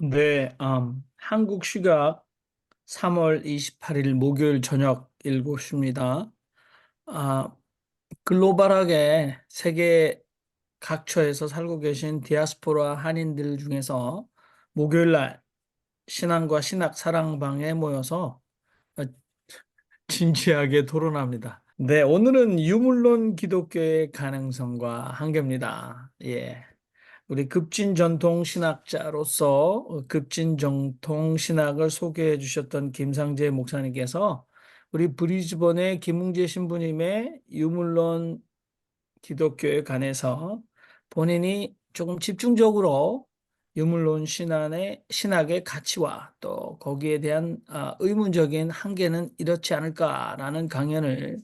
네, 한국 시각 3월 28일 목요일 저녁 7시입니다. 아, 글로벌하게 세계 각처에서 살고 계신 디아스포라 한인들 중에서 목요일 날 신앙과 신학 사랑방에 모여서 어, 진지하게 토론합니다. 네, 오늘은 유물론 기독교의 가능성과 한계입니다. 예. 우리 급진 전통 신학자로서 급진 전통 신학을 소개해 주셨던 김상재 목사님께서 우리 브리즈번의 김웅재 신부님의 유물론 기독교에 관해서 본인이 조금 집중적으로 유물론 신학의 가치와 또 거기에 대한 의문적인 한계는 이렇지 않을까라는 강연을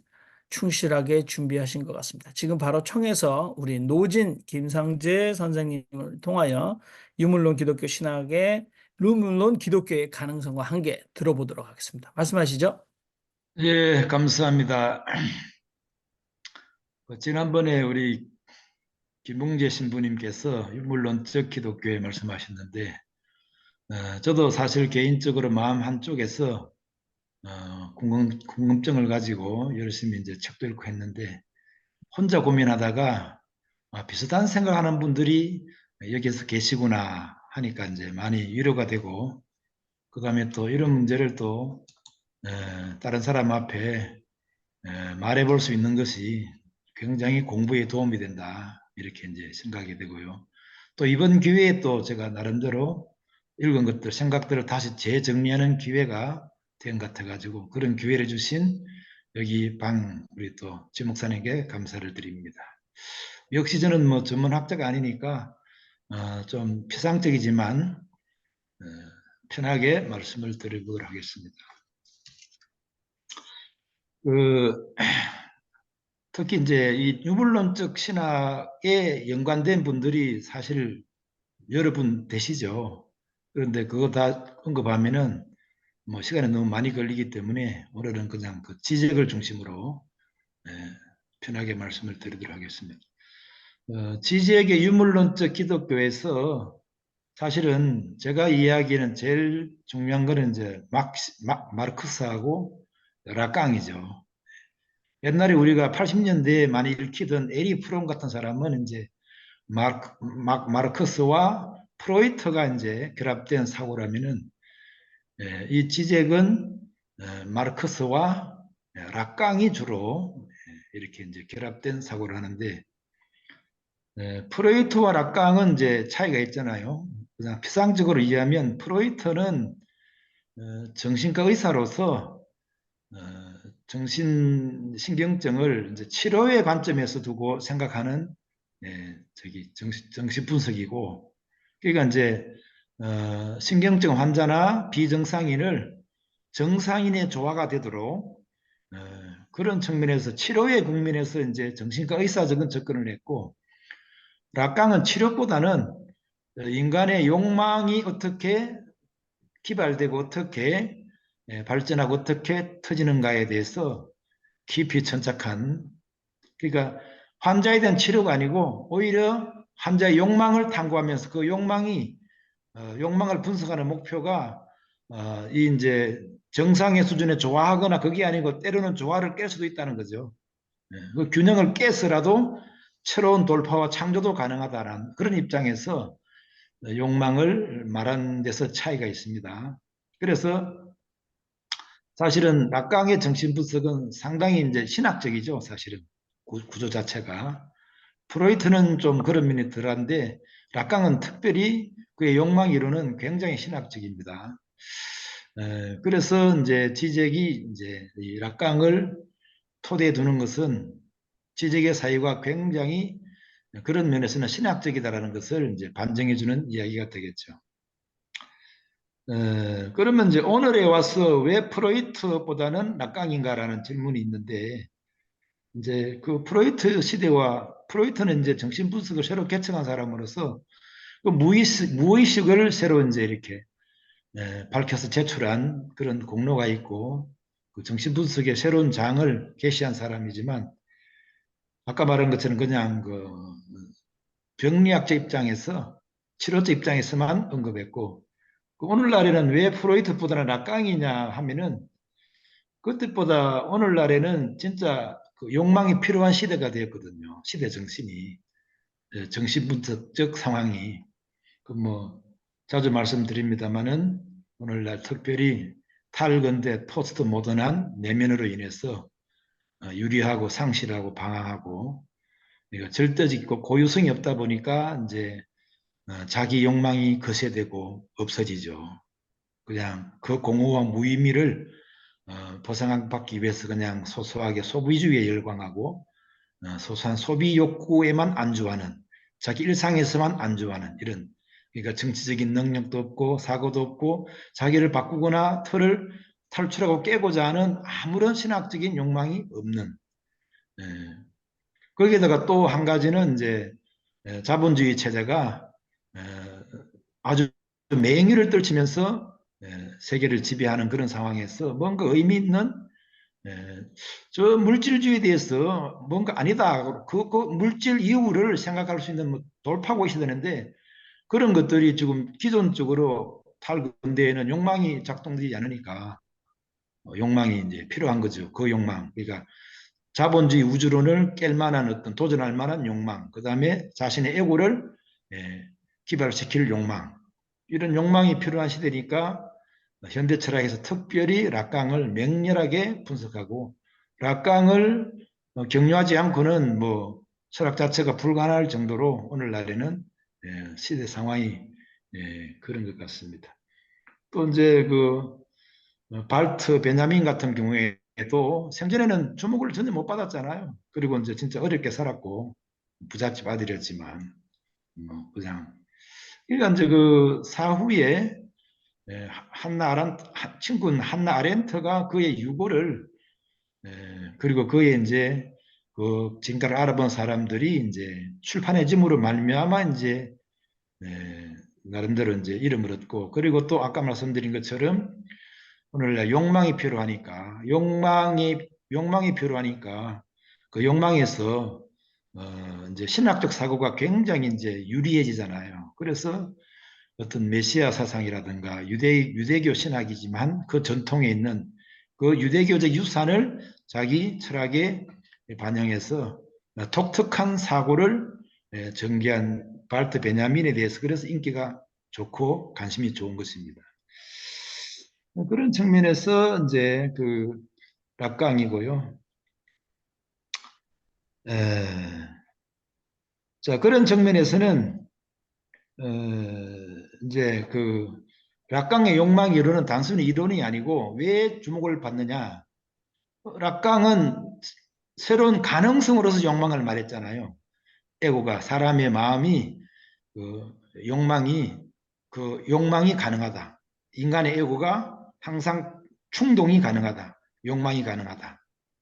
충실하게 준비하신 것 같습니다. 지금 바로 청에서 우리 노진 김상재 선생님을 통하여 유물론 기독교 신학의 유물론 기독교의 가능성과 한계 들어보도록 하겠습니다. 말씀하시죠. 예, 감사합니다. 지난번에 우리 김웅재 신부님께서 유물론적 기독교에 말씀하셨는데, 저도 사실 개인적으로 마음 한쪽에서 궁금증을 가지고 열심히 이제 책도 읽고 했는데, 혼자 고민하다가 비슷한 생각하는 분들이 여기서 계시구나 하니까 이제 많이 위로가 되고, 그 다음에 또 이런 문제를 또 다른 사람 앞에 말해볼 수 있는 것이 굉장히 공부에 도움이 된다. 이렇게 이제 생각이 되고요. 또 이번 기회에 또 제가 나름대로 읽은 것들, 생각들을 다시 재정리하는 기회가 된 것 같아가지고 그런 기회를 주신 여기 우리 또 지목사님께 감사를 드립니다. 역시 저는 뭐 전문학자가 아니니까 좀 피상적이지만 편하게 말씀을 드리도록 하겠습니다. 그 특히 이제 이 유물론적 신학에 연관된 분들이 사실 여러분 되시죠. 그런데 그거 다 언급하면은 뭐 시간이 너무 많이 걸리기 때문에 오늘은 그냥 그 지적을 중심으로 예, 편하게 말씀을 드리도록 하겠습니다. 지지에게 유물론적 기독교에서 사실은 제가 이야기하는 제일 중요한 거는 이제 마르크스하고 라깡이죠. 옛날에 우리가 80년대에 많이 읽히던 에리 프롬 같은 사람은 이제 마르크스와 프로이트가 이제 결합된 사고라면은 이 지적은 마르크스와 락강이 주로 이렇게 이제 결합된 사고를 하는데 프로이트와 락강은 이제 차이가 있잖아요. 그냥 피상적으로 이해하면 프로이트는 정신과 의사로서 정신신경증을 이제 치료의 관점에서 두고 생각하는 정신 분석이고, 그러니까 이제 신경증 환자나 비정상인을 정상인의 조화가 되도록 그런 측면에서 치료의 국면에서 이제 정신과 의사적인 접근을 했고, 락강은 치료보다는 인간의 욕망이 어떻게 기발되고 어떻게 발전하고 어떻게 터지는가에 대해서 깊이 천착한, 그러니까 환자에 대한 치료가 아니고 오히려 환자의 욕망을 탐구하면서 그 욕망을 분석하는 목표가 이 이제 정상의 수준에 조화하거나 그게 아니고 때로는 조화를 깰 수도 있다는 거죠. 그 균형을 깨서라도 새로운 돌파와 창조도 가능하다는 그런 입장에서 욕망을 말하는 데서 차이가 있습니다. 그래서 사실은 락강의 정신 분석은 상당히 이제 신학적이죠. 사실은 구조 자체가. 프로이트는 좀 그런 면이 덜한데 락강은 특별히 그의 욕망 이론은 굉장히 신학적입니다. 그래서 이제 지적이 이제 이 락강을 토대에 두는 것은 지적의 사유가 굉장히 그런 면에서는 신학적이다라는 것을 이제 반증해주는 이야기가 되겠죠. 그러면 이제 오늘에 와서 왜 프로이트보다는 락강인가라는 질문이 있는데, 이제 그 프로이트 시대와 프로이트는 이제 정신분석을 새로 개척한 사람으로서 그 무의식을 새로 이제 이렇게 밝혀서 제출한 그런 공로가 있고, 그 정신분석의 새로운 장을 개시한 사람이지만, 아까 말한 것처럼 그냥 그 병리학적 입장에서 치료적 입장에서만 언급했고, 그 오늘날에는 왜 프로이트보다는 락강이냐 하면은 그때보다 오늘날에는 진짜 그 욕망이 필요한 시대가 되었거든요. 시대 정신이. 정신분석적 상황이. 그 뭐 자주 말씀드립니다마는 오늘날 특별히 탈근대 포스트 모던한 내면으로 인해서 유리하고 상실하고 방황하고 그러니까 절대적이고 고유성이 없다 보니까 이제 자기 욕망이 거세되고 없어지죠. 그냥 그 공허한 무의미를 보상받기 위해서 그냥 소소하게 소비주의에 열광하고 소소한 소비 욕구에만 안주하는 자기 일상에서만 안주하는 이런 그러니까 정치적인 능력도 없고 사고도 없고 자기를 바꾸거나 틀을 탈출하고 깨고자 하는 아무런 신학적인 욕망이 없는 예. 거기에다가 또 한 가지는 이제 자본주의 체제가 아주 맹위를 떨치면서 세계를 지배하는 그런 상황에서 뭔가 의미 있는 저 물질주의에 대해서 뭔가 아니다. 그 물질 이후를 생각할 수 있는 뭐 돌파구가 있어야 되는데 그런 것들이 지금 기존적으로 탈근대에는 욕망이 작동되지 않으니까 욕망이 이제 필요한 거죠. 그 욕망. 그러니까 자본주의 우주론을 깰 만한 어떤 도전할 만한 욕망, 그 다음에 자신의 에고를 기발시킬 욕망, 이런 욕망이 필요한 시대니까 현대 철학에서 특별히 락강을 맹렬하게 분석하고 락강을 격려하지 않고는 뭐 철학 자체가 불가능할 정도로 오늘날에는 시대 상황이 그런 것 같습니다. 또 이제 그 발트 베냐민 같은 경우에도 생전에는 주목을 전혀 못 받았잖아요. 그리고 이제 진짜 어렵게 살았고 부잣집 아들이었지만 뭐 그냥 그러니까 이제 그 사후에 한나 아렌트 친구 한나 아렌트가 그의 유고를 그리고 그의 이제 그 지금까지 알아본 사람들이 이제 출판해짐으로 말미암아 이제 나름대로 이제 이름을 얻고 그리고 또 아까 말씀드린 것처럼 오늘날 욕망이 필요하니까 욕망이 필요하니까 그 욕망에서 이제 신학적 사고가 굉장히 이제 유리해지잖아요. 그래서 어떤 메시아 사상이라든가 유대교 신학이지만 그 전통에 있는 그 유대교적 유산을 자기 철학에 반영해서 독특한 사고를 전개한 발트 베냐민에 대해서 그래서 인기가 좋고 관심이 좋은 것입니다. 그런 측면에서 이제 그 락강이고요. 자, 그런 측면에서는 어, 이제 그 락강의 욕망 이론은 단순히 이론이 아니고 왜 주목을 받느냐? 락강은 새로운 가능성으로서 욕망을 말했잖아요. 에고가 사람의 마음이 그 욕망이 그 욕망이 가능하다. 인간의 에고가 항상 충동이 가능하다. 욕망이 가능하다.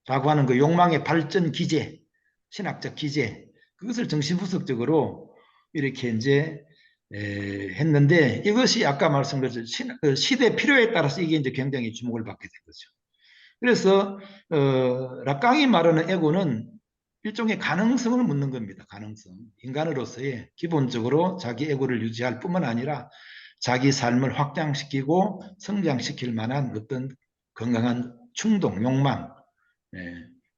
라고 하는 그 욕망의 발전 기제, 신학적 기제, 그것을 정신분석적으로 이렇게 이제 했는데 이것이 아까 말씀드린 그 시대 필요에 따라서 이게 이제 굉장히 주목을 받게 된 거죠. 그래서 락강이 말하는 에고는 일종의 가능성을 묻는 겁니다. 가능성. 인간으로서의 기본적으로 자기 에고를 유지할 뿐만 아니라 자기 삶을 확장시키고 성장시킬 만한 어떤 건강한 충동, 욕망,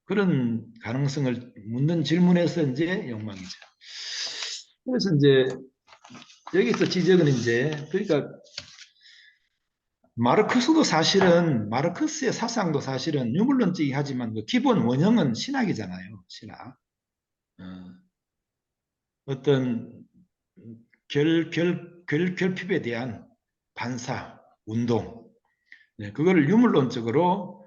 그런 가능성을 묻는 질문에서 이제 욕망이죠. 그래서 이제 여기서 지적은 이제 그러니까 마르크스도 사실은 마르크스의 사상도 사실은 유물론적이 하지만 그 기본 원형은 신학이잖아요. 신학. 어떤 결핍에 대한 반사, 운동, 그거를 유물론적으로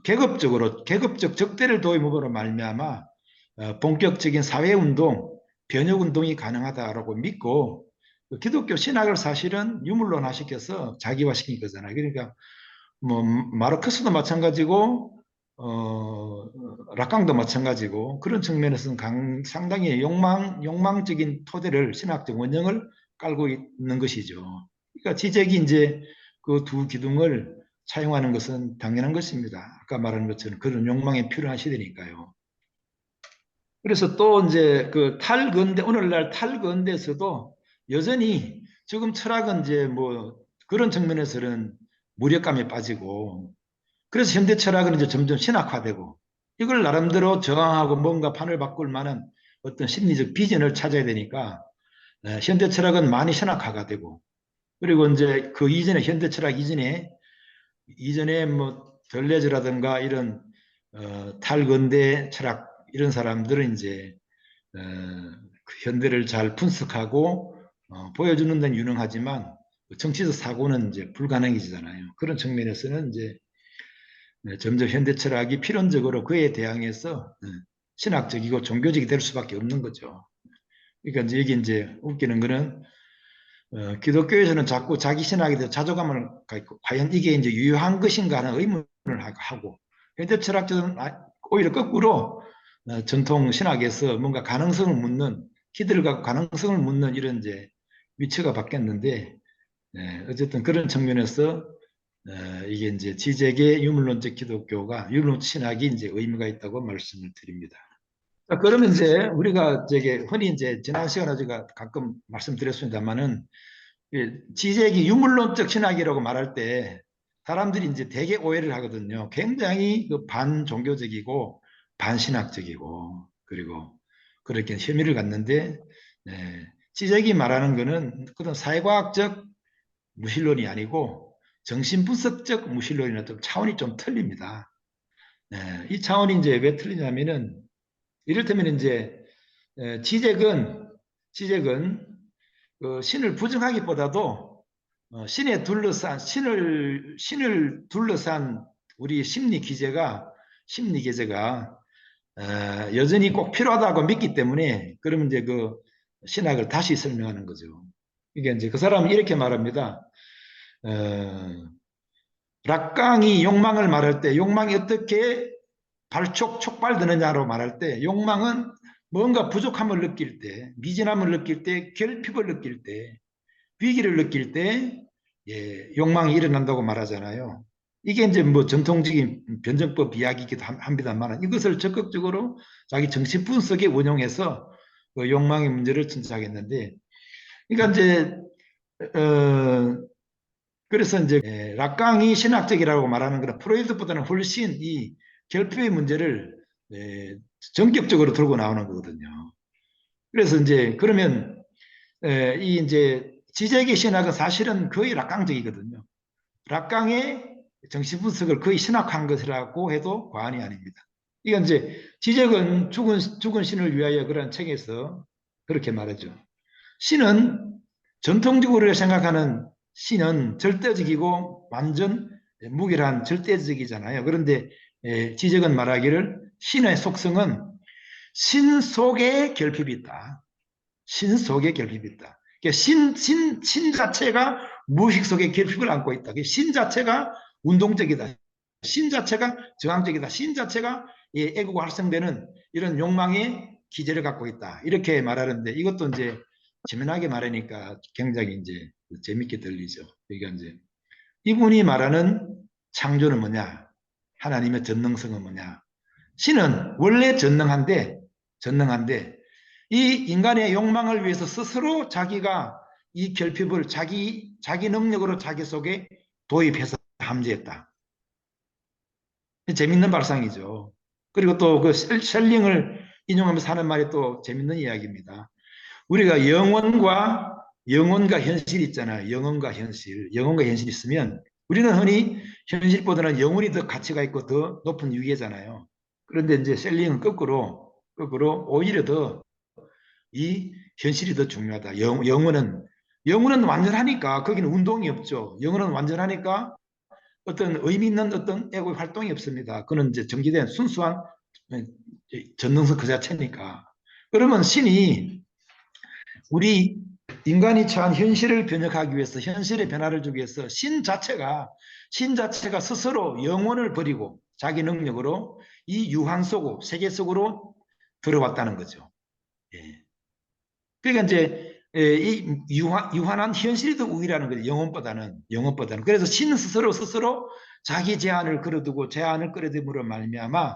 계급적 적대를 도입으로 말미암아 본격적인 사회운동, 변혁운동이 가능하다라고 믿고 그 기독교 신학을 사실은 유물론화시켜서 자기화시킨 거잖아요. 그러니까 뭐 마르크스도 마찬가지고 락강도 마찬가지고 그런 측면에서는 상당히 욕망적인 토대를 신학적 원형을 깔고 있는 것이죠. 그러니까 지적이 이제 그 두 기둥을 차용하는 것은 당연한 것입니다. 아까 말한 것처럼 그런 욕망이 필요한 시대니까요. 그래서 또 이제 그 탈근대 오늘날 탈근대에서도 여전히 지금 철학은 이제 뭐 그런 측면에서는 무력감에 빠지고 그래서 현대 철학은 이제 점점 신학화되고 이걸 나름대로 저항하고 뭔가 판을 바꿀 만한 어떤 심리적 비전을 찾아야 되니까 현대 철학은 많이 신학화가 되고 그리고 이제 그 이전에 현대 철학 이전에 뭐 덜레즈라든가 이런 탈근대 철학 이런 사람들은 이제 그 현대를 잘 분석하고 보여주는 데는 유능하지만 정치적 사고는 이제 불가능해지잖아요. 그런 측면에서는 이제 점점 현대 철학이 필연적으로 그에 대항해서 신학적이고 종교적이 될 수밖에 없는 거죠. 그러니까 이제 여기 이제 웃기는 거는 기독교에서는 자꾸 자기 신학에 대해 자존감을 갖고 과연 이게 이제 유효한 것인가 하는 의문을 하고 현대 철학자들은 오히려 거꾸로 전통 신학에서 뭔가 가능성을 묻는 기대를 갖고 가능성을 묻는 이런 이제 위치가 바뀌었는데 어쨌든 그런 측면에서 이게 이제 지적의 유물론적 기독교가 유물론적 신학이 이제 의미가 있다고 말씀을 드립니다. 자, 그러면 이제 우리가 저게 흔히 이제 지난 시간에 제가 가끔 말씀드렸습니다만은 지적이 유물론적 신학이라고 말할 때 사람들이 이제 되게 오해를 하거든요. 굉장히 그 반종교적이고 반신학적이고 그리고 그렇게 혐의를 갖는데 지적이 말하는 거는 그런 사회과학적 무신론이 아니고 정신분석적 무신론이나 좀 차원이 좀 틀립니다. 이 차원이 이제 왜 틀리냐면은 이를테면 이제 지적은 그 신을 부정하기보다도 신을 둘러싼 우리 심리 기제가 여전히 꼭 필요하다고 믿기 때문에 그러면 이제 그 신학을 다시 설명하는 거죠. 이게 이제 그 사람은 이렇게 말합니다. 어, 락강이 욕망을 말할 때 욕망이 어떻게 촉발되느냐로 말할 때 욕망은 뭔가 부족함을 느낄 때, 미진함을 느낄 때, 결핍을 느낄 때, 위기를 느낄 때 욕망이 일어난다고 말하잖아요. 이게 이제 뭐 전통적인 변증법 이야기이기도 합니다만 이것을 적극적으로 자기 정신 분석에 운용해서 그 욕망의 문제를 진단하겠는데 그러니까 이제 그래서 이제 락강이 신학적이라고 말하는 것은 프로이트보다는 훨씬 이 결핍의 문제를 전격적으로 들고 나오는 거거든요. 그래서 이제 그러면 이 이제 지적의 신학은 사실은 거의 락강적이거든요. 락강의 정신분석을 거의 신학한 것이라고 해도 과언이 아닙니다. 이건 이제 지적은 죽은 신을 위하여 그런 책에서 그렇게 말하죠. 신은 전통적으로 생각하는 신은 절대적이고 완전 무결한 절대적이잖아요. 그런데 지적은 말하기를 신의 속성은 신 속에 결핍이 있다. 신 속에 결핍이 있다. 그러니까 신 자체가 무의식 속에 결핍을 안고 있다. 신 자체가 운동적이다. 신 자체가 저항적이다. 신 자체가 애국가 활성되는 이런 욕망의 기제를 갖고 있다. 이렇게 말하는데 이것도 이제 재미나게 말하니까 굉장히 이제 재밌게 들리죠. 그러니까 이제 이분이 말하는 창조는 뭐냐? 하나님의 전능성은 뭐냐? 신은 원래 전능한데 이 인간의 욕망을 위해서 스스로 자기가 이 결핍을 자기 능력으로 자기 속에 도입해서 함재했다. 재밌는 발상이죠. 그리고 또 그 셀링을 인용하면서 하는 말이 또 재밌는 이야기입니다. 우리가 영혼과 현실 있잖아요. 영혼과 현실 있으면 우리는 흔히 현실보다는 영혼이 더 가치가 있고 더 높은 유예잖아요. 그런데 이제 셀링은 거꾸로 오히려 더 이 현실이 더 중요하다. 영혼은 완전하니까 거기는 운동이 없죠. 영혼은 완전하니까 어떤 의미 있는 어떤 애고 활동이 없습니다. 그는 이제 정지된 순수한 전능성 그 자체니까. 그러면 신이 우리 인간이 처한 현실을 변혁하기 위해서 현실의 변화를 주기 위해서 신 자체가 스스로 영혼을 버리고 자기 능력으로 이 유한 속으로 세계 속으로 들어왔다는 거죠. 예. 그러니까 이제 이 유한한 현실이 더 우위라는 거죠. 영혼보다는. 그래서 신 스스로 자기 제한을 걸어두고 제한을 끌어들임으로 말미암아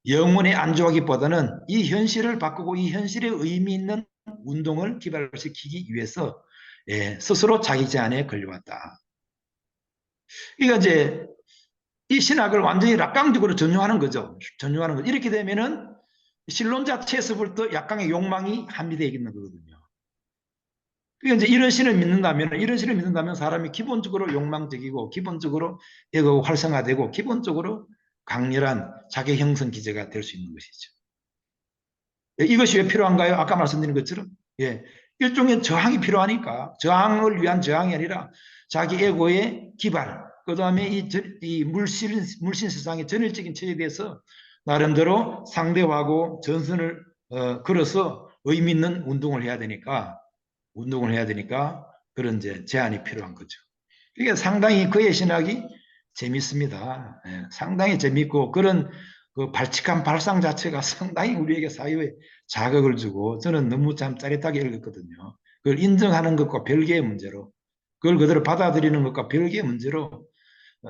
영혼의 안주하기보다는 이 현실을 바꾸고 이 현실에 의미 있는 운동을 기발시키기 위해서 스스로 자기 제한에 걸려왔다. 그러니까 이제 이 신학을 완전히 낙강적으로 전유하는 거죠. 전유하는 거. 이렇게 되면은 신론 자체에서부터 약간의 욕망이 함유되어 있는 거거든요. 그러니까 이제 이런 신을 믿는다면 사람이 기본적으로 욕망적이고 기본적으로 에고가 활성화되고 기본적으로 강렬한 자기 형성 기제가 될 수 있는 것이죠. 이것이 왜 필요한가요? 아까 말씀드린 것처럼 일종의 저항이 필요하니까 저항을 위한 저항이 아니라 자기 에고의 기발, 그 다음에 이 물신 세상의 전일적인 체제에 대해서 나름대로 상대하고 전선을 걸어서 의미 있는 운동을 해야 되니까 그런 이제 제한이 필요한 거죠. 이게 상당히 그의 신학이 재밌습니다. 상당히 재밌고 그런 그 발칙한 발상 자체가 상당히 우리에게 사회에 자극을 주고 저는 너무 참 짜릿하게 읽었거든요. 그걸 인정하는 것과 별개의 문제로 그걸 그대로 받아들이는 것과 별개의 문제로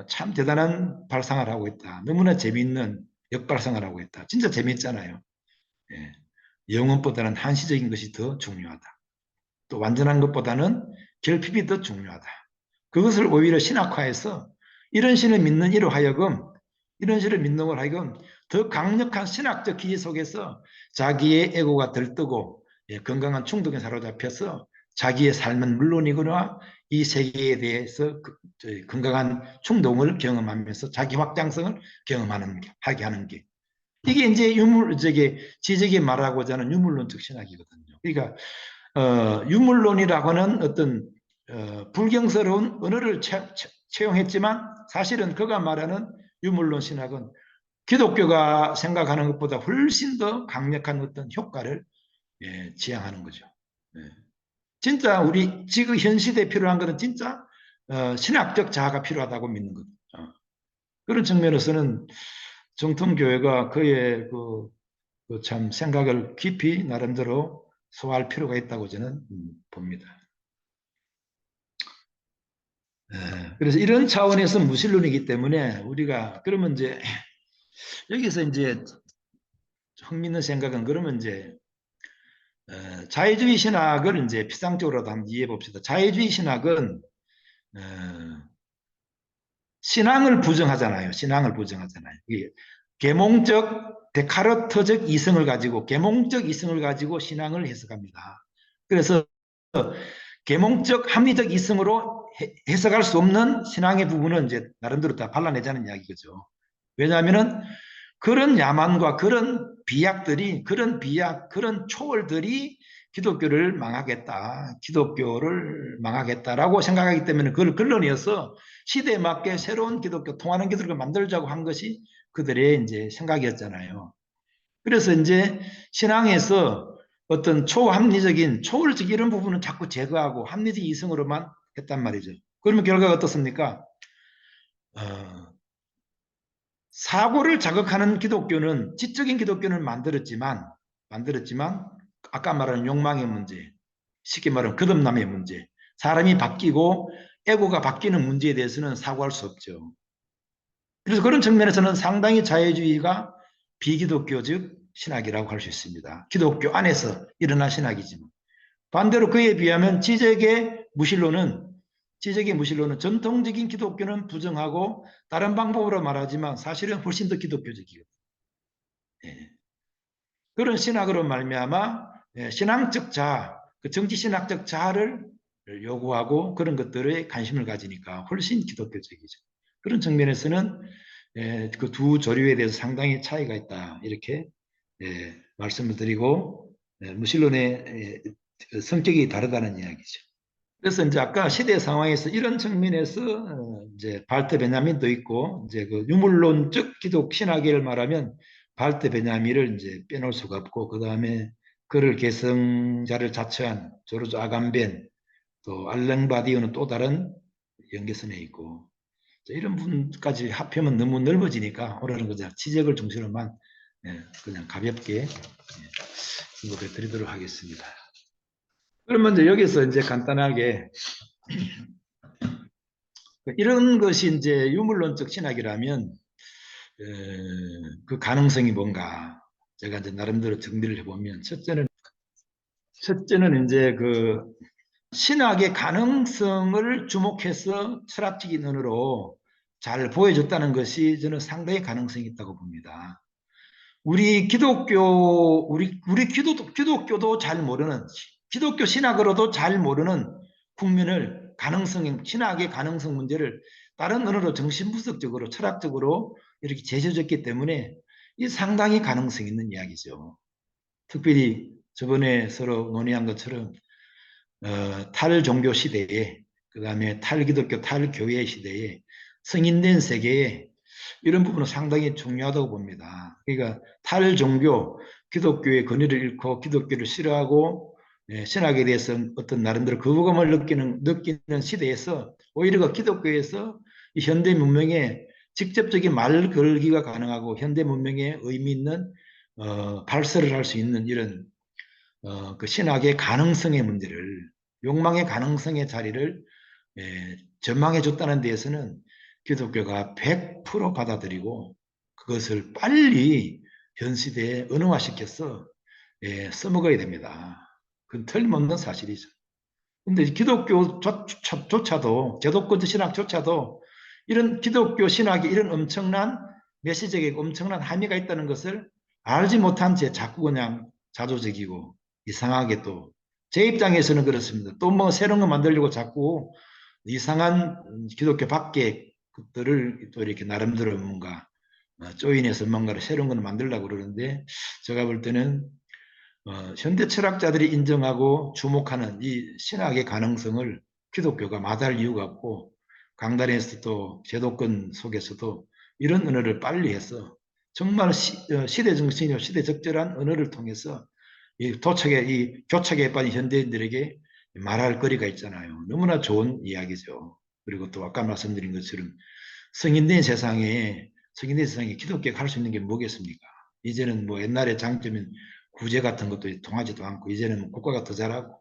참 대단한 발상을 하고 있다. 너무나 재미있는 역발상을 하고 있다. 진짜 재미있잖아요. 예. 영혼보다는 한시적인 것이 더 중요하다. 또 완전한 것보다는 결핍이 더 중요하다. 그것을 오히려 신학화해서 이런 신을 믿는 이로 하여금 이런 신을 믿는 걸 하여금 더 강력한 신학적 기제 속에서 자기의 에고가 들뜨고 건강한 충동에 사로잡혀서 자기의 삶은 물론이거나 이 세계에 대해서 건강한 충동을 경험하면서 자기 확장성을 하게 하는 게 이게 이제 지적이 말하고자 하는 유물론적 신학이거든요. 그러니까 유물론이라고 하는 어떤 불경스러운 언어를 채용했지만 사실은 그가 말하는 유물론 신학은 기독교가 생각하는 것보다 훨씬 더 강력한 어떤 효과를 지향하는 거죠. 진짜 우리 지금 현 시대에 필요한 것은 진짜 신학적 자아가 필요하다고 믿는 거죠. 그런 측면에서는 정통교회가 그의 참 생각을 깊이 나름대로 소화할 필요가 있다고 저는 봅니다. 그래서 이런 차원에서 무신론이기 때문에 우리가 그러면 이제 여기서 이제 흥미있는 생각은 그러면 이제 자유주의 신학을 이제 피상적으로도 한번 이해해 봅시다. 자유주의 신학은 신앙을 부정하잖아요. 신앙을 부정하잖아요. 계몽적 데카르트적 이성을 가지고 계몽적 이성을 가지고 신앙을 해석합니다. 그래서 계몽적 합리적 이성으로 해석할 수 없는 신앙의 부분은 이제 나름대로 다 발라내자는 이야기죠. 왜냐하면은 그런 야만과 그런 비약들이 그런 초월들이 기독교를 망하겠다라고 생각하기 때문에 그걸 걸러내어서 시대에 맞게 새로운 기독교, 통하는 기독교를 만들자고 한 것이 그들의 이제 생각이었잖아요. 그래서 이제 신앙에서 어떤 초합리적인, 초월적 이런 부분은 자꾸 제거하고 합리적 이성으로만 했단 말이죠. 그러면 결과가 어떻습니까? 사고를 자극하는 기독교는, 지적인 기독교는 만들었지만, 아까 말한 욕망의 문제, 쉽게 말하면 거듭남의 문제, 사람이 바뀌고 에고가 바뀌는 문제에 대해서는 사고할 수 없죠. 그래서 그런 측면에서는 상당히 자유주의가 비기독교적 신학이라고 할 수 있습니다. 기독교 안에서 일어난 신학이지만. 반대로 그에 비하면 지적의 무신론은 전통적인 기독교는 부정하고 다른 방법으로 말하지만 사실은 훨씬 더 기독교적이거든요. 예. 그런 신학으로 말미암아 신앙적 자아, 그 정치신학적 자아를 요구하고 그런 것들에 관심을 가지니까 훨씬 기독교적이죠. 그런 측면에서는 그 두 조류에 대해서 상당히 차이가 있다. 이렇게 말씀을 드리고 무신론의 성격이 다르다는 이야기죠. 그래서 이제 아까 시대 상황에서 이런 측면에서 이제 발트 베냐민도 있고 이제 그 유물론적 기독 신학을 말하면 발트 베냐민을 이제 빼놓을 수가 없고 그 다음에 그를 계승자를 자처한 조르주 아감벤 또 알랭 바디오는 또 다른 연계선에 있고 이런 분까지 합하면 너무 넓어지니까 오늘은 그냥 지적을 중심으로만 그냥 가볍게 언급해 드리도록 하겠습니다. 그러면 이제 여기서 이제 간단하게 이런 것이 이제 유물론적 신학이라면 그 가능성이 뭔가 제가 이제 나름대로 정리를 해보면 첫째는 이제 그 신학의 가능성을 주목해서 철학적인 언어로 잘 보여줬다는 것이 저는 상당히 가능성이 있다고 봅니다. 우리 기독교도 잘 모르는, 기독교 신학으로도 잘 모르는 국면을 신학의 가능성 문제를 다른 언어로 정신분석적으로 철학적으로 이렇게 제시해줬기 때문에 이 상당히 가능성 있는 이야기죠. 특별히 저번에 서로 논의한 것처럼 탈종교 시대에, 그 다음에 탈기독교, 탈교회 시대에 성인된 세계에 이런 부분은 상당히 중요하다고 봅니다. 그러니까 탈종교, 기독교의 권위를 잃고 기독교를 싫어하고 신학에 대해서 어떤 나름대로 거부감을 느끼는 시대에서 오히려 그 기독교에서 이 현대 문명에 직접적인 말 걸기가 가능하고 현대 문명에 의미 있는 발설을 할 수 있는 이런 그 신학의 가능성의 문제를, 욕망의 가능성의 자리를 전망해 줬다는 데에서는 기독교가 100% 받아들이고 그것을 빨리 현 시대에 언어화시켜서 써먹어야 됩니다. 그건 틀림없는 사실이죠. 근데 기독교조차도, 제도권 신학조차도 이런 기독교 신학이 이런 엄청난 메시지에 엄청난 함의가 있다는 것을 알지 못한 채 자꾸 그냥 자조적이고 이상하게, 또 제 입장에서는 그렇습니다. 또 뭐 새로운 거 만들려고 자꾸 이상한 기독교 밖의 것들을 또 이렇게 나름대로 뭔가 조인해서 뭔가를 새로운 걸 만들려고 그러는데, 제가 볼 때는 현대 철학자들이 인정하고 주목하는 이 신학의 가능성을 기독교가 마다할 이유가 없고, 강단에서도 제도권 속에서도 이런 언어를 빨리 해서 정말 시대 정신이요 시대 적절한 언어를 통해서 이 교착에 빠진 현대인들에게 말할 거리가 있잖아요. 너무나 좋은 이야기죠. 그리고 또 아까 말씀드린 것처럼 성인된 세상에 기독교가 할 수 있는 게 뭐겠습니까? 이제는 뭐 옛날에 장점인 구제 같은 것도 통하지도 않고, 이제는 뭐 국가가 더 잘하고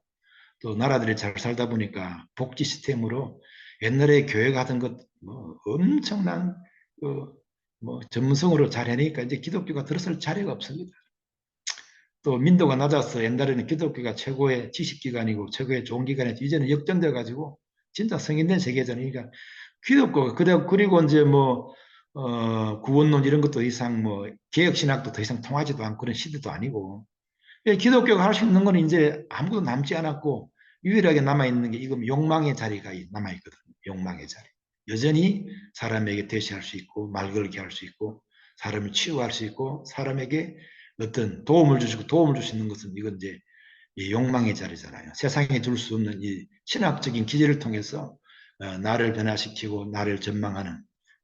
또 나라들이 잘 살다 보니까 복지 시스템으로 옛날에 교회가 하던 것뭐 엄청난 그뭐 전문성으로 잘 해내니까 이제 기독교가 들어설 자리가 없습니다. 또 민도가 낮아서 옛날에는 기독교가 최고의 지식기관이고 최고의 좋은 기관이었지, 이제는 역전돼 가지고 진짜 성인된 세계잖아요. 그러니까 기독교가 그리고 이제 뭐 구원론 이런 것도 이상 뭐 개혁신학도 더 이상 통하지도 않고 그런 시대도 아니고, 기독교가 할 수 있는 건 이제 아무것도 남지 않았고 유일하게 남아있는 게 이건 욕망의 자리가 남아있거든요. 욕망의 자리. 여전히 사람에게 대시할 수 있고 말 걸게 할 수 있고 사람을 치유할 수 있고 사람에게 어떤 도움을 주시고 도움을 줄 수 있는 것은 이건 이제 이 욕망의 자리잖아요. 세상에 둘 수 없는 이 신학적인 기제를 통해서 나를 변화시키고 나를 전망하는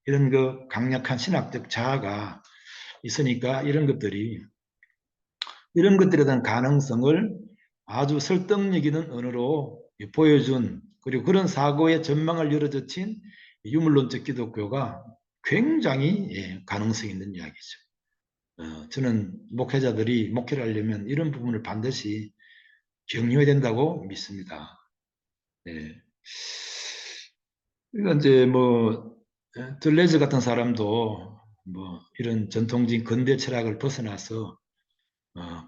이런 그 강력한 신학적 자아가 있으니까 이런 것들에 대한 가능성을 아주 설득력 있는 언어로 보여준, 그리고 그런 사고의 전망을 열어젖힌 유물론적 기독교가 굉장히 가능성 있는 이야기죠. 저는 목회자들이 목회를 하려면 이런 부분을 반드시 경유해야 된다고 믿습니다. 네. 그러니까 이제 뭐 들레즈 같은 사람도 뭐 이런 전통적인 근대 철학을 벗어나서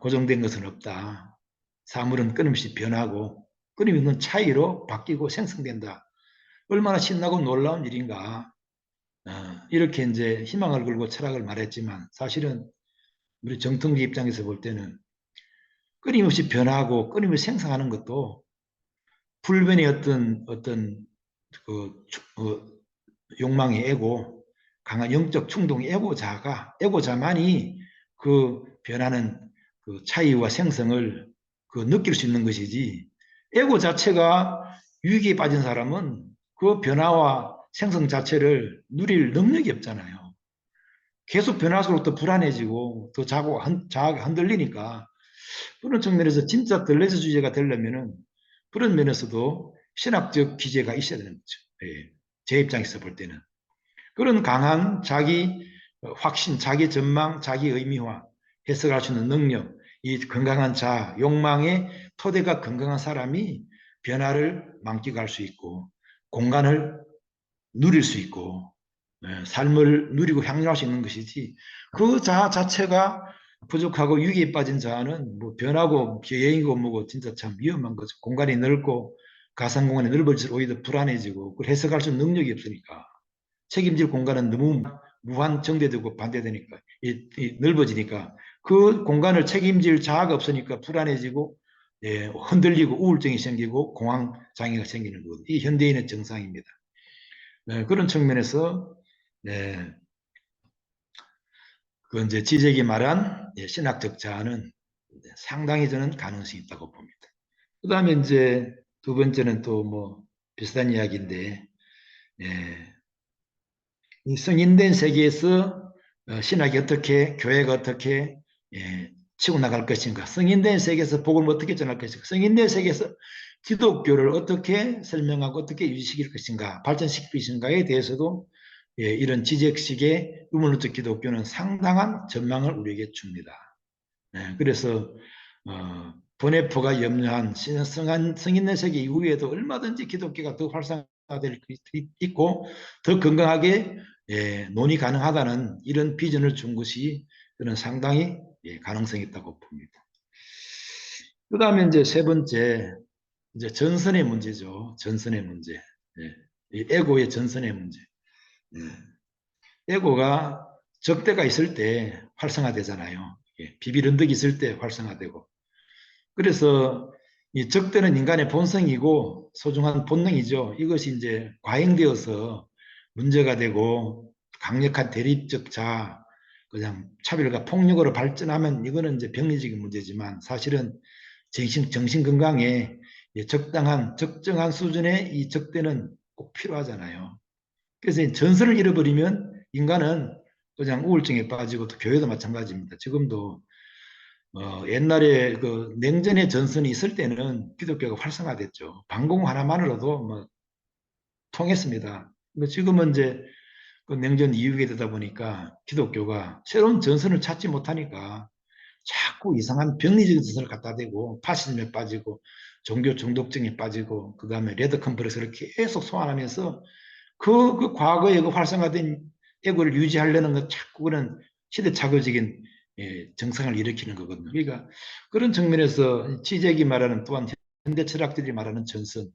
고정된 것은 없다. 사물은 끊임없이 변하고 끊임없는 차이로 바뀌고 생성된다. 얼마나 신나고 놀라운 일인가. 이렇게 이제 희망을 걸고 철학을 말했지만 사실은 우리 정통주 입장에서 볼 때는 끊임없이 변하고 끊임없이 생성하는 것도 불변의 어떤 그 욕망의 애고, 강한 영적 충동의 애고자만이 그 변하는 그 차이와 생성을 느낄 수 있는 것이지, 애고 자체가 위기에 빠진 사람은 그 변화와 생성 자체를 누릴 능력이 없잖아요. 계속 변할수록 더 불안해지고 더 자아가 흔들리니까, 그런 측면에서 진짜 들레스주의자가 되려면은 그런 면에서도 신학적 기제가 있어야 되는 거죠. 예. 제 입장에서 볼 때는 그런 강한 자기 확신, 자기 전망, 자기 의미화 해석할 수 있는 능력, 이 건강한 자아, 욕망의 토대가 건강한 사람이 변화를 만끽할 수 있고 공간을 누릴 수 있고 삶을 누리고 향유할 수 있는 것이지, 그 자아 자체가 부족하고 위기에 빠진 자아는 뭐 변하고 여행이고 뭐고 진짜 참 위험한 거죠. 공간이 넓고 가상 공간이 넓어질수록 오히려 불안해지고 그걸 해석할 수 있는 능력이 없으니까 책임질 공간은 너무 무한 정대되고 반대되니까 넓어지니까 그 공간을 책임질 자아가 없으니까 불안해지고 예, 흔들리고 우울증이 생기고 공황 장애가 생기는 거거든요. 이 현대인의 증상입니다. 네, 그런 측면에서 네, 그 이제 지적이 말한 예, 신학적 자아는 상당히 저는 가능성이 있다고 봅니다. 그 다음에 이제 두 번째는 또 뭐 비슷한 이야기인데 예, 이 성인된 세계에서 신학이 어떻게 교회가 어떻게 예, 치고 나갈 것인가 성인된 세계에서 복음을 어떻게 전할 것인가 성인된 세계에서 기독교를 어떻게 설명하고 어떻게 유지시킬 것인가 발전시킬 것인가에 대해서도 예, 이런 지적식의 유물론적 기독교는 상당한 전망을 우리에게 줍니다. 예, 그래서 보네포가 염려한 성인의 세계 이후에도 얼마든지 기독교가 더 활성화될 수 있고 더 건강하게 예, 논의 가능하다는 이런 비전을 준 것이 저는 상당히 예, 가능성이 있다고 봅니다. 그 다음에 이제 세 번째 이제 전선의 문제죠. 전선의 문제. 예, 이 에고의 전선의 문제. 에고가 적대가 있을 때 활성화되잖아요. 예, 비빌 언덕이 있을 때 활성화되고 그래서 이 적대는 인간의 본성이고 소중한 본능이죠. 이것이 이제 과잉되어서 문제가 되고 강력한 대립적 자아, 그냥 차별과 폭력으로 발전하면 이거는 이제 병리적인 문제지만 사실은 정신 건강에 적당한 적정한 수준의 이 적대는 꼭 필요하잖아요. 그래서 전선을 잃어버리면 인간은 그냥 우울증에 빠지고 또 교회도 마찬가지입니다. 지금도 옛날에 그 냉전의 전선이 있을 때는 기독교가 활성화됐죠. 방공 하나만으로도 뭐 통했습니다. 근데 지금은 이제 그 냉전 이후에 되다 보니까 기독교가 새로운 전선을 찾지 못하니까 자꾸 이상한 병리적인 전선을 갖다 대고 파시즘에 빠지고 종교 중독증에 빠지고 그 다음에 레드 컴플렉스를 계속 소환하면서 그 과거에 그 활성화된 애고를 유지하려는 것 자꾸 그런 시대착오적인 예, 정상을 일으키는 거거든요. 그러니까 그런 측면에서 지적이 말하는 또한 현대 철학들이 말하는 전선,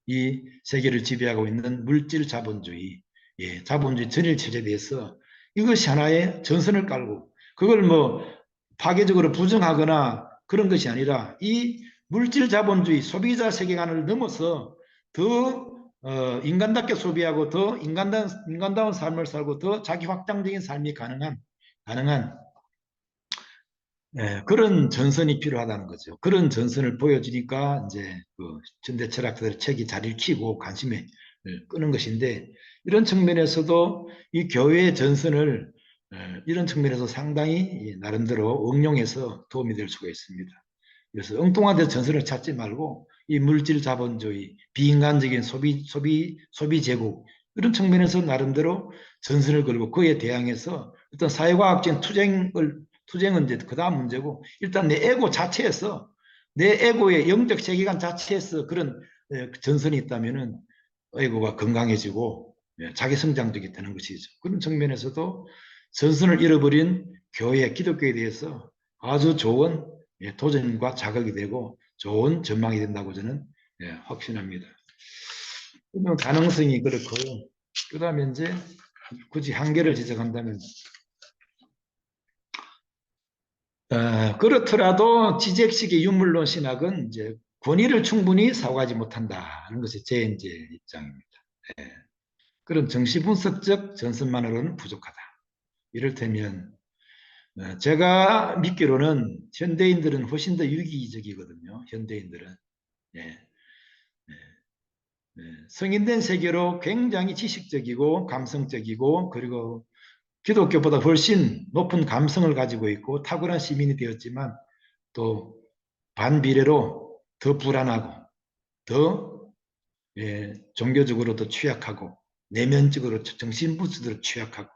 이 세계를 지배하고 있는 물질 자본주의, 예, 자본주의 전일 체제에 대해서 이것이 하나의 전선을 깔고 그걸 뭐 파괴적으로 부정하거나 그런 것이 아니라 이 물질 자본주의 소비자 세계관을 넘어서 더 인간답게 소비하고 더 인간다운 삶을 살고 더 자기 확장적인 삶이 가능한 예, 그런 전선이 필요하다는 거죠. 그런 전선을 보여주니까 이제 그 현대 철학자들의 책이 자리를 켜고 관심을 끄는 것인데 이런 측면에서도 이 교회의 전선을 이런 측면에서 상당히 나름대로 응용해서 도움이 될 수가 있습니다. 그래서 엉뚱한 데 전선을 찾지 말고 이 물질 자본주의, 비인간적인 소비 제국 이런 측면에서 나름대로 전선을 걸고 그에 대항해서 어떤 사회과학적인 투쟁은 이제 그 다음 문제고 일단 내 에고 자체에서 내 에고의 영적 세계관 자체에서 그런 전선이 있다면은 에고가 건강해지고 자기 성장적이 되는 것이죠. 그런 측면에서도 전선을 잃어버린 교회, 기독교에 대해서 아주 좋은 도전과 자극이 되고 좋은 전망이 된다고 저는 확신합니다. 그러면 가능성이 그렇고요. 그 다음에 이제 굳이 한계를 지적한다면 그렇더라도 지적식의 유물론 신학은 이제 권위를 충분히 사고하지 못한다는 것이 제 이제 입장입니다. 예. 그런 정시분석적 전선만으로는 부족하다. 이를테면 제가 믿기로는 현대인들은 훨씬 더 유기적이거든요. 현대인들은 예, 예, 예. 성인된 세계로 굉장히 지식적이고 감성적이고 그리고 기독교보다 훨씬 높은 감성을 가지고 있고 탁월한 시민이 되었지만 또 반비례로 더 불안하고 더 종교적으로도 취약하고 내면적으로 정신분수로 취약하고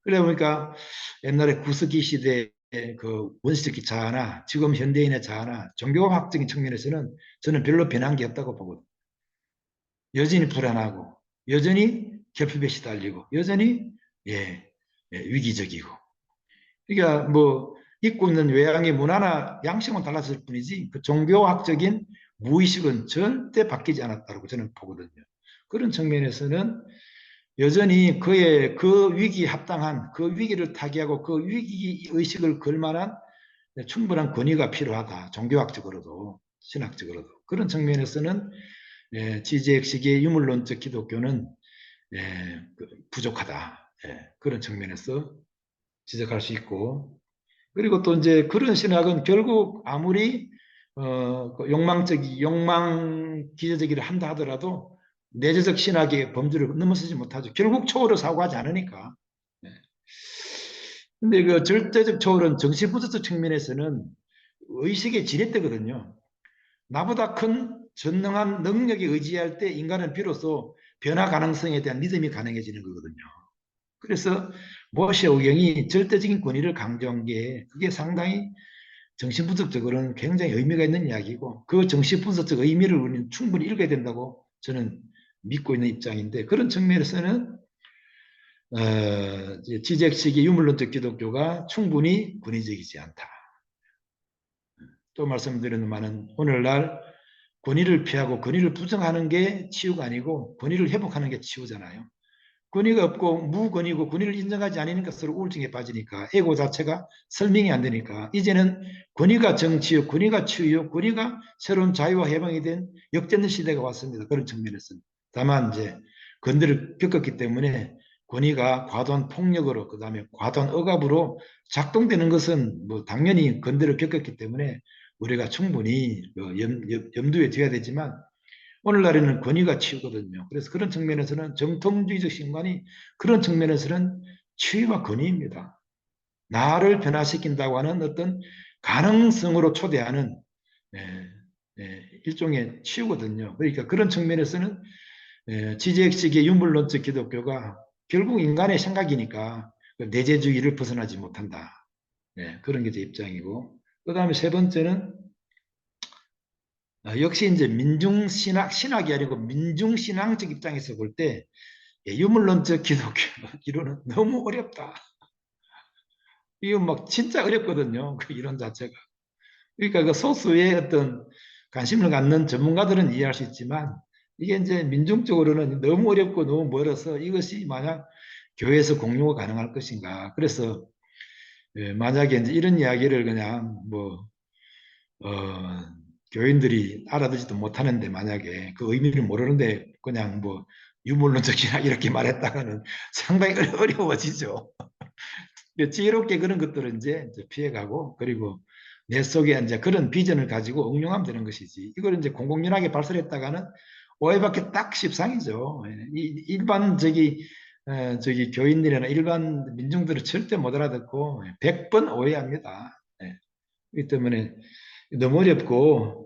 그러다 보니까 옛날에 구석기 시대의 그 원시적 자아나 지금 현대인의 자아나 종교학적인 측면에서는 저는 별로 변한 게 없다고 보거든요. 여전히 불안하고 여전히 결핍에 시달리고 여전히 예, 위기적이고 그러니까 뭐 입고 있는 외양의 문화나 양식은 달랐을 뿐이지 그 종교학적인 무의식은 절대 바뀌지 않았다고 저는 보거든요. 그런 측면에서는 여전히 그의 그 위기에 합당한 그 위기를 타개하고 그 위기 의식을 걸만한 충분한 권위가 필요하다. 종교학적으로도 신학적으로도 그런 측면에서는 지제학식의 유물론적 기독교는 부족하다. 그런 측면에서 지적할 수 있고 그리고 또 이제 그런 신학은 결국 아무리 욕망 기저적이를 한다 하더라도 내재적 신학의 범주를 넘어서지 못하죠. 결국 초월을 사고하지 않으니까. 네. 근데 그 절대적 초월은 정신분석적 측면에서는 의식의 지렛대거든요. 나보다 큰 전능한 능력에 의지할 때 인간은 비로소 변화 가능성에 대한 믿음이 가능해지는 거거든요. 그래서 모시오경이 절대적인 권위를 강조한 게 그게 상당히 정신분석적으로는 굉장히 의미가 있는 이야기고 그 정신분석적 의미를 우리는 충분히 읽어야 된다고 저는 믿고 있는 입장인데 그런 측면에서는 지적식의 유물론적 기독교가 충분히 권위적이지 않다. 또 말씀드리는 말은 오늘날 권위를 피하고 권위를 부정하는 게 치유가 아니고 권위를 회복하는 게 치유잖아요. 권위가 없고 무권위고 권위를 인정하지 않으니까 서로 우울증에 빠지니까 에고 자체가 설명이 안 되니까 이제는 권위가 정치요, 권위가 치유요, 권위가 새로운 자유와 해방이 된 역전의 시대가 왔습니다. 그런 측면에서는. 다만 이제 건드를 겪었기 때문에 권위가 과도한 폭력으로 그다음에 과도한 억압으로 작동되는 것은 뭐 당연히 건드를 겪었기 때문에 우리가 충분히 염두에 둬야 되지만 오늘날에는 권위가 치유거든요. 그래서 그런 측면에서는 정통주의적 신관이 그런 측면에서는 치유와 권위입니다. 나를 변화시킨다고 하는 어떤 가능성으로 초대하는 일종의 치유거든요. 그러니까 그런 측면에서는 지제학식의 유물론적 기독교가 결국 인간의 생각이니까 그 내재주의를 벗어나지 못한다. 그런 게 제 입장이고 그 다음에 세 번째는 역시 이제 신학이 아니고 민중신앙적 입장에서 볼 때 유물론적 기독교 이론은 너무 어렵다. 이거 막 진짜 어렵거든요. 그 이론 자체가. 그러니까 그 소수의 어떤 관심을 갖는 전문가들은 이해할 수 있지만 이게 이제 민중적으로는 너무 어렵고 너무 멀어서 이것이 만약 교회에서 공유가 가능할 것인가. 그래서 만약에 이제 이런 이야기를 그냥 뭐 교인들이 알아듣지도 못하는데 만약에 그 의미를 모르는데 그냥 뭐 유물론적이나 이렇게 말했다가는 상당히 어려워지죠. 지혜롭게 그런 것들은 이제 피해가고 그리고 내 속에 이제 그런 비전을 가지고 응용하면 되는 것이지. 이걸 이제 공공연하게 발설했다가는 오해받기 딱 십상이죠. 일반 저기 교인들이나 일반 민중들은 절대 못 알아듣고 100번 오해합니다. 그렇기 때문에 너무 어렵고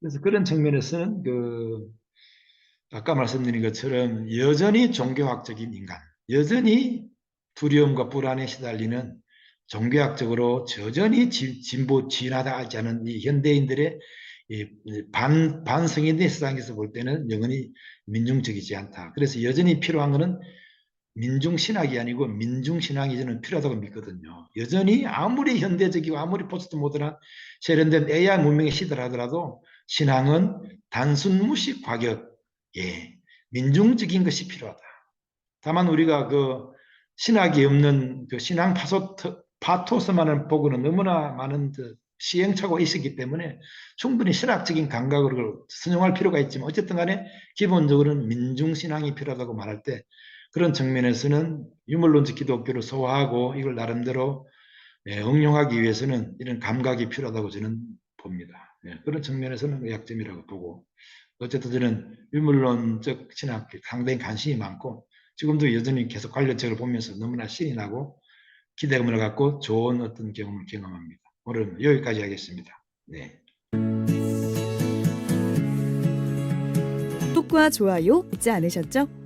그래서 그런 측면에서는 아까 말씀드린 것처럼 여전히 종교학적인 인간, 여전히 두려움과 불안에 시달리는 종교학적으로 여전히 진보 진화하지 않은 이 현대인들의 반성인의 세상에서 볼 때는 영원히 민중적이지 않다. 그래서 여전히 필요한 것은 민중신학이 아니고 민중신앙이 저는 필요하다고 믿거든요. 여전히 아무리 현대적이고 아무리 포스트 모던한 세련된 AI 문명의 시대라 하더라도 신앙은 단순 무식 과격, 민중적인 것이 필요하다. 다만 우리가 그 신학이 없는 그 신앙 파토스만을 보고는 너무나 많은 시행착오가 있었기 때문에 충분히 신학적인 감각으로 선용할 필요가 있지만 어쨌든 간에 기본적으로는 민중신앙이 필요하다고 말할 때 그런 측면에서는 유물론적 기독교를 소화하고 이걸 나름대로 응용하기 위해서는 이런 감각이 필요하다고 저는 봅니다. 그런 측면에서는 약점이라고 보고 어쨌든 저는 유물론적 신학에 상당히 관심이 많고 지금도 여전히 계속 관련책을 보면서 너무나 신이 나고 기대감을 갖고 좋은 어떤 경험을 경험합니다. 오늘은 여기까지 하겠습니다. 네. 구독과 좋아요 잊지 않으셨죠?